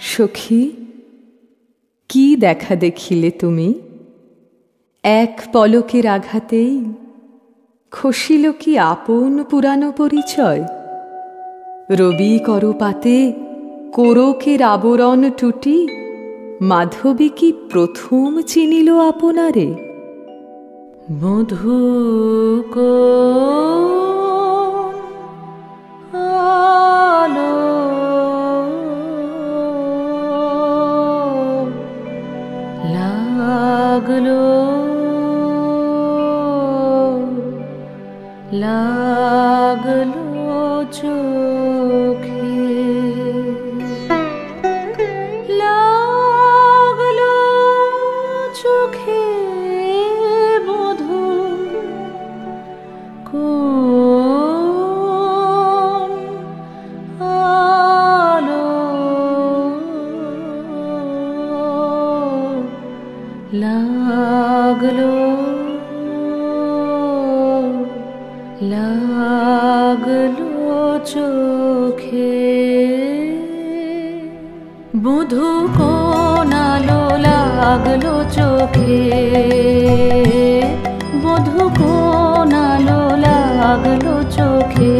সখী, কি দেখা দেখিলে তুমি? এক পলকের আঘাতেই খসিল কি আপন পুরানো পরিচয়? রবি করপাতে কোরকের আবরণ টুটি মাধবী কি প্রথম চিনিল আপনারে? মধু লাগলো লাগলো চোখে, লাগলো চোখে মধু কোন আলো লাগলো লাগলো চোখে। মধু কোন আলো লাগলো চোখে, মধু কোন আলো লাগলো চোখে।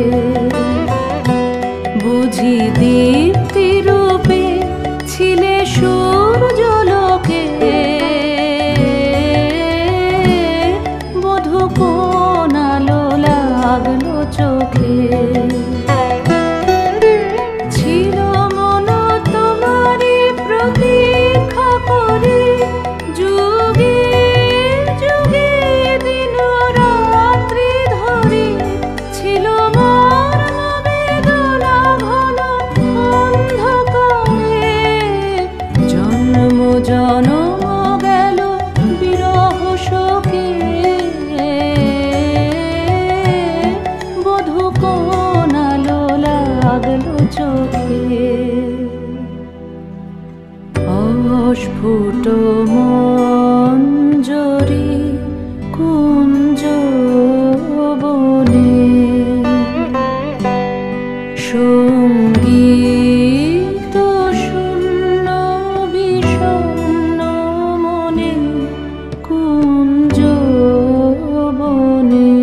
বুঝি দীপ্তি রূপে ছিলে সূর্যলোকে, মধু কোন আলো লাগলো চোখে। ছিল মন তোমারি প্রতীক্ষা করে, যুগে যুগে দিন রাত্রি ধরে। ছিল মোর বেদনা ঘন অন্ধকারে, জন্ম জনম গেল বিরহ শোকে। মধু কোন আলো লাগলো চোখে। অস্ফুট মঞ্জরি কুঞ্জ বনে, সঙ্গীত শূন্য বিষণ্ণ মনে কুঞ্জ বনে।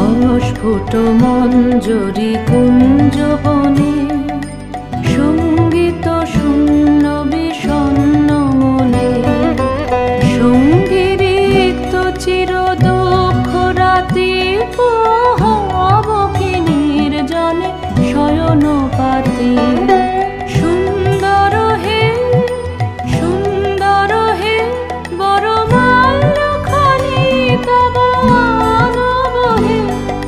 অস্ফুট মঞ্জরি কুঞ্জ বনে, সঙ্গীত শূন্য বিষণ্ণ মনে। সঙ্গীত চির দুঃখ রাতি পোহাবকিনীর জনে শয়ন পাতি। সুন্দর হে সুন্দর হে বরমাল্যখানি তব আনব হে,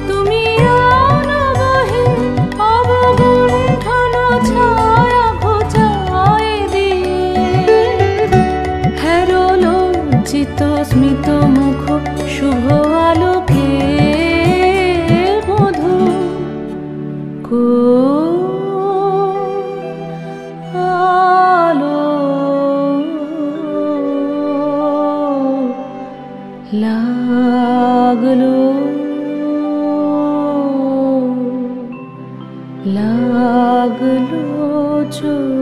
তুমি আনব হে অবগুণ্ঠন ছায়া ঘোচায় দিয়ে। হেরো লজ্জিত স্মিত মুখ শুভ আলোকে, মধু কোন আলো লাগলো লাগলো চোখে।